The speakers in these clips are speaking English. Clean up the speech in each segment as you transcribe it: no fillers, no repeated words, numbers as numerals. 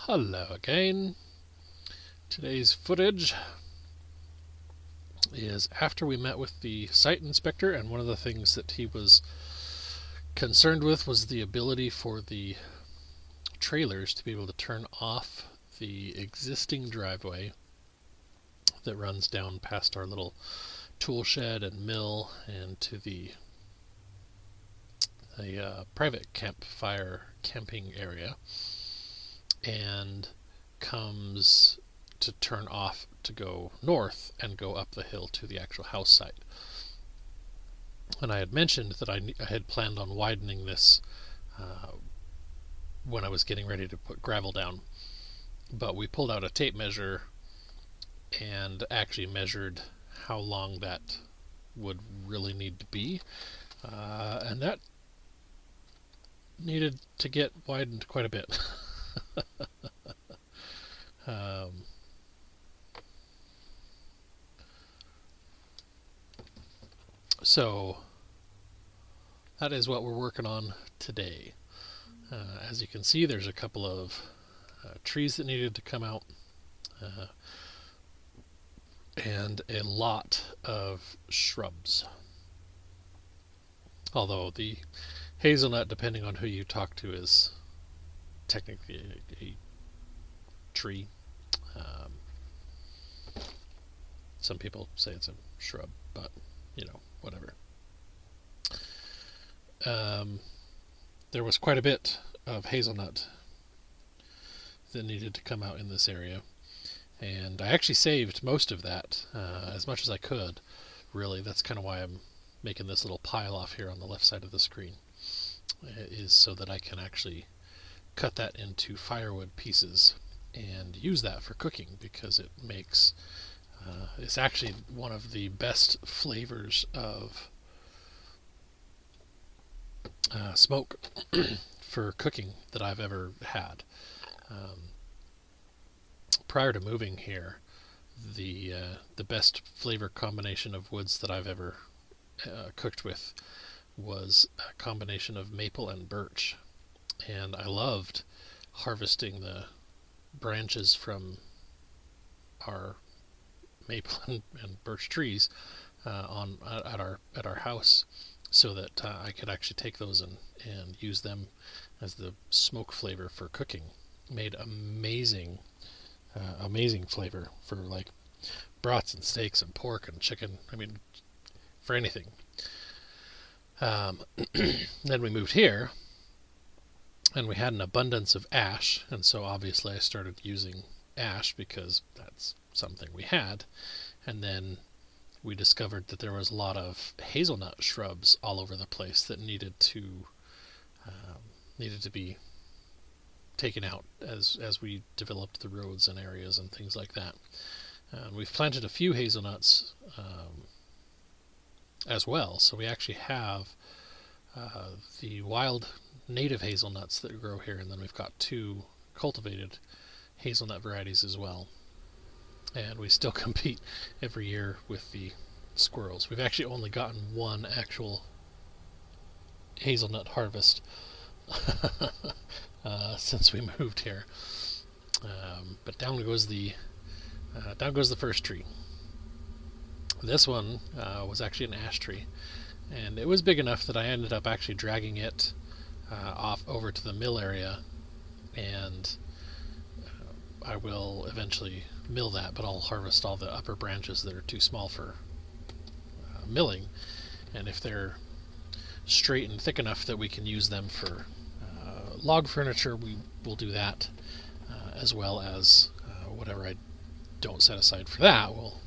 Hello again. Today's footage is after we met with the site inspector, and one of the things that he was concerned with was the ability for the trailers to be able to turn off the existing driveway that runs down past our little tool shed and mill and to the private campfire camping area, and comes to turn off to go north and go up the hill to the actual house site. And I had mentioned that I had planned on widening this when I was getting ready to put gravel down, but we pulled out a tape measure and actually measured how long that would really need to be, and that needed to get widened quite a bit. So that is what we're working on today. As you can see, there's a couple of trees that needed to come out, and a lot of shrubs. Although the hazelnut, depending on who you talk to, is technically a tree. Some people say it's a shrub, but whatever. There was quite a bit of hazelnut that needed to come out in this area, and I actually saved most of that, as much as I could. Really, that's kind of why I'm making this little pile off here on the left side of the screen, is so that I can actually cut that into firewood pieces and use that for cooking, because it makes it's actually one of the best flavors of smoke for cooking that I've ever had. Prior to moving here, the best flavor combination of woods that I've ever cooked with was a combination of maple and birch, and I loved harvesting the branches from our maple and birch trees at our house, so that I could actually take those and use them as the smoke flavor for cooking. Made amazing flavor for like broths and steaks and pork and chicken. I mean, for anything. Then we moved here, and we had an abundance of ash, and so obviously I started using ash because that's something we had. And then we discovered that there was a lot of hazelnut shrubs all over the place that needed to be taken out as we developed the roads and areas and things like that. We've planted a few hazelnuts as well, so we actually have the wild native hazelnuts that grow here, and then we've got 2 cultivated hazelnut varieties as well. And we still compete every year with the squirrels. We've actually only gotten 1 actual hazelnut harvest since we moved here. But down goes the first tree. This one was actually an ash tree, and it was big enough that I ended up actually dragging it off over to the mill area, and I will eventually mill that, but I'll harvest all the upper branches that are too small for milling, and if they're straight and thick enough that we can use them for log furniture, we will do that, as well as whatever I don't set aside for that will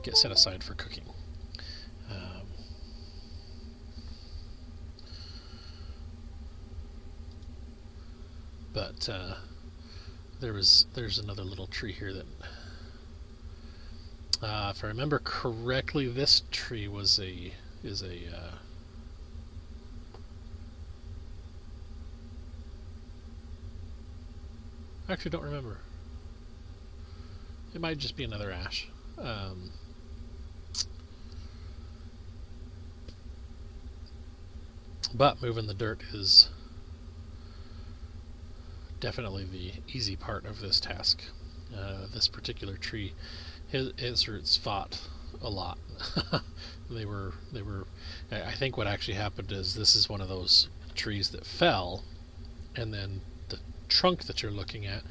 get set aside for cooking. But there's another little tree here that, if I remember correctly, this tree is a I actually don't remember. It might just be another ash. But moving the dirt is definitely the easy part of this task. This particular tree, his roots fought a lot. they were. I think what actually happened is this is one of those trees that fell, and then the trunk that you're looking at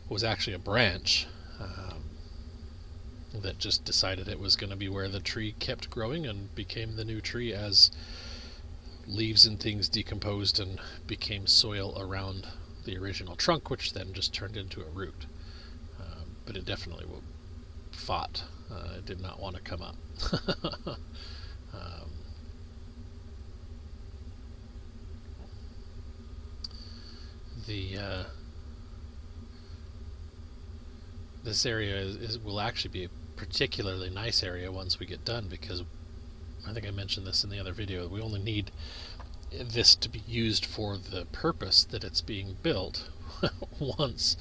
was actually a branch that just decided it was going to be where the tree kept growing and became the new tree as leaves and things decomposed and became soil around the original trunk, which then just turned into a root. But it definitely fought. It did not want to come up. This area will actually be a particularly nice area once we get done, because I think I mentioned this in the other video. We only need this to be used for the purpose that it's being built once,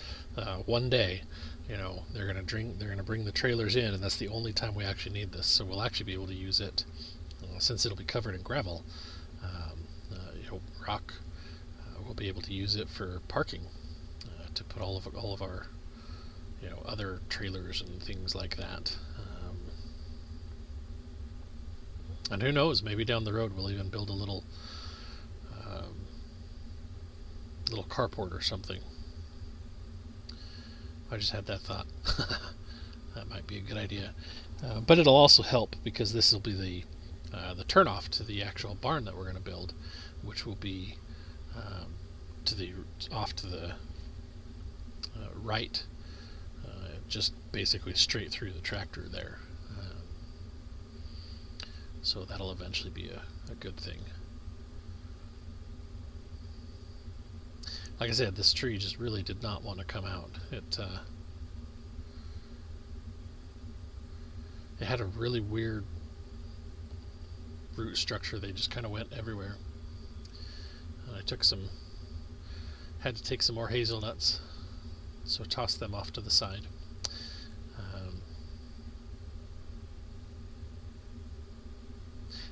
one day. They're gonna bring the trailers in, and that's the only time we actually need this. So we'll actually be able to use it, since it'll be covered in gravel, rock. We'll be able to use it for parking, to put all of our other trailers and things like that. And who knows, maybe down the road we'll even build a little carport or something. I just had that thought. That might be a good idea. But it'll also help, because this will be the turnoff to the actual barn that we're going to build, which will be off to the right, just basically straight through the tractor there. So that'll eventually be a good thing. Like I said, this tree just really did not want to come out. It had a really weird root structure. They just kind of went everywhere. And I had to take some more hazelnuts, so tossed them off to the side.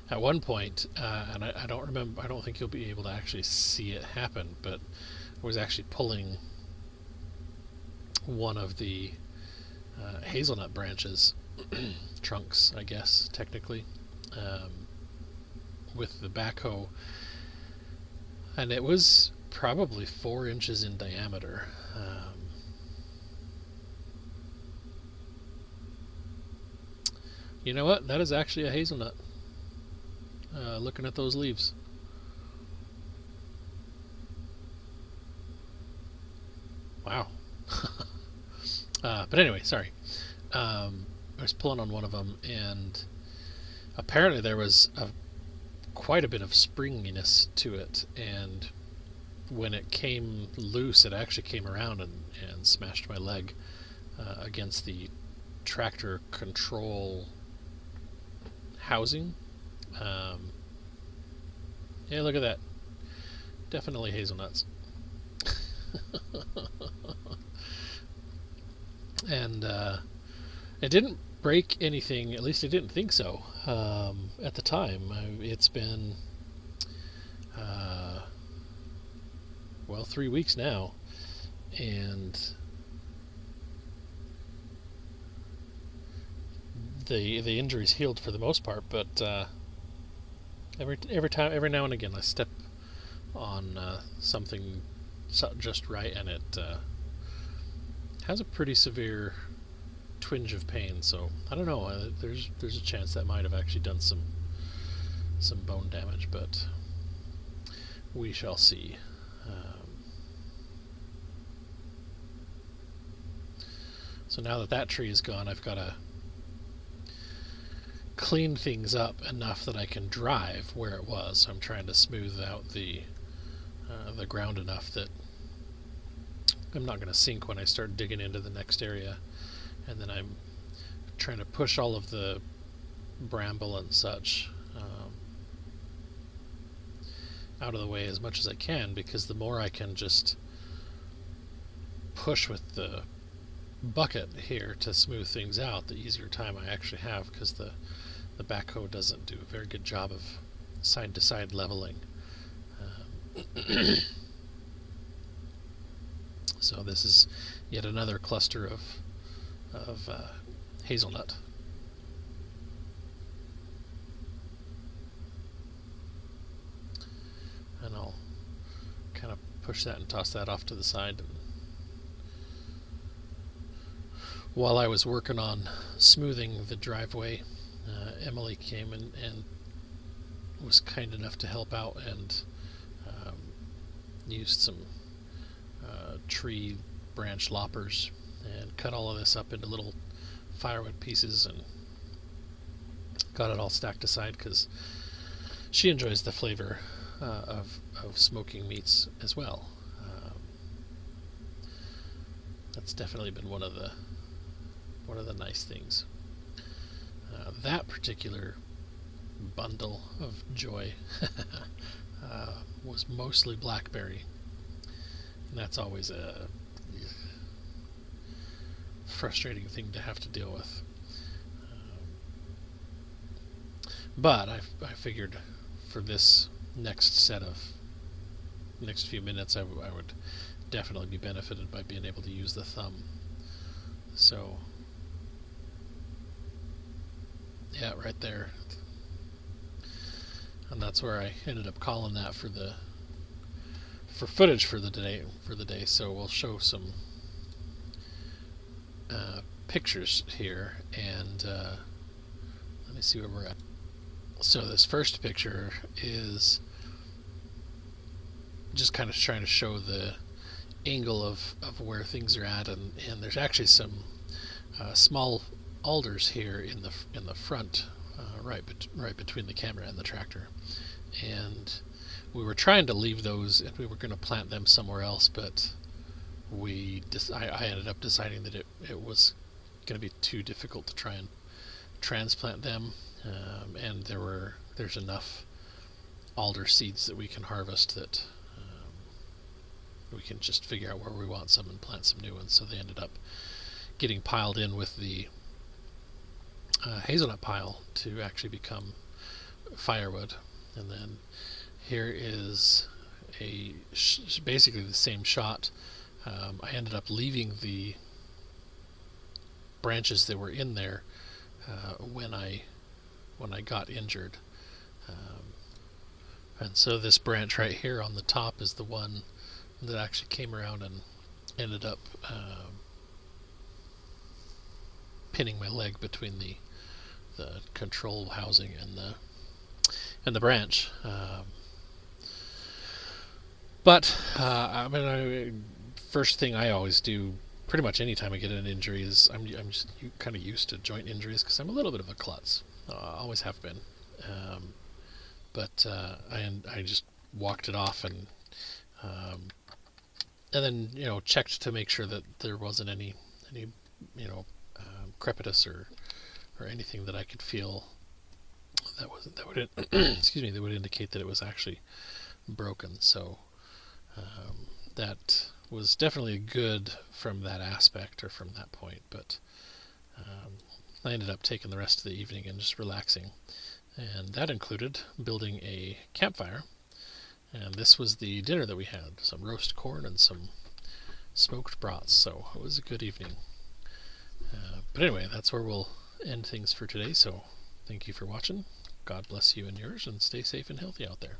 At one point, and I don't remember, I don't think you'll be able to actually see it happen, but I was actually pulling one of the hazelnut branches, trunks, I guess, technically, with the backhoe, and it was probably 4 inches in diameter. You know what? That is actually a hazelnut. Looking at those leaves. Wow. But anyway, sorry. I was pulling on one of them, and apparently there was quite a bit of springiness to it, and when it came loose, it actually came around and smashed my leg against the tractor control housing. Yeah, look at that. Definitely hazelnuts. And it didn't break anything, at least I didn't think so at the time. It's been 3 weeks now, and the injury's healed for the most part, but every now and again I step on something just right, and it has a pretty severe twinge of pain. So I don't know. There's a chance that might have actually done some bone damage, but we shall see. So now that tree is gone, I've got to clean things up enough that I can drive where it was. So I'm trying to smooth out the ground enough that I'm not going to sink when I start digging into the next area. And then I'm trying to push all of the bramble and such out of the way as much as I can, because the more I can just push with the bucket here to smooth things out, the easier time I actually have, because the backhoe doesn't do a very good job of side-to-side leveling. So this is yet another cluster of hazelnut. And I'll kind of push that and toss that off to the side. While I was working on smoothing the driveway, Emily came and was kind enough to help out and used some tree branch loppers and cut all of this up into little firewood pieces and got it all stacked aside because she enjoys the flavor of smoking meats as well. That's definitely been one of the nice things. That particular bundle of joy was mostly blackberry, and that's always a frustrating thing to have to deal with. But I figured for this next few minutes I would definitely be benefited by being able to use the thumb. So yeah, right there. And that's where I ended up calling that for footage for the day. So we'll show some pictures here, and let me see where we're at. So this first picture is just kind of trying to show the angle of where things are at, and there's actually some small alders here in the front, right between the camera and the tractor, and we were trying to leave those, and we were going to plant them somewhere else, but I ended up deciding that it was going to be too difficult to try and transplant them, and there's enough alder seeds that we can harvest that we can just figure out where we want some and plant some new ones. So they ended up getting piled in with the hazelnut pile to actually become firewood. And then here is basically the same shot. I ended up leaving the branches that were in there when I got injured, and so this branch right here on the top is the one that actually came around and ended up pinning my leg between the control housing and the branch. But I mean, first thing I always do, pretty much anytime I get an injury, is I'm just kind of used to joint injuries because I'm a little bit of a klutz. Always have been. But I just walked it off and then checked to make sure that there wasn't any crepitus or anything that I could feel that would excuse me, that would indicate that it was actually broken. So that was definitely good from that aspect, or from that point, but I ended up taking the rest of the evening and just relaxing, and that included building a campfire, and this was the dinner that we had: some roast corn and some smoked brats. So it was a good evening. But anyway, that's where we'll end things for today, so thank you for watching. God bless you and yours, and stay safe and healthy out there.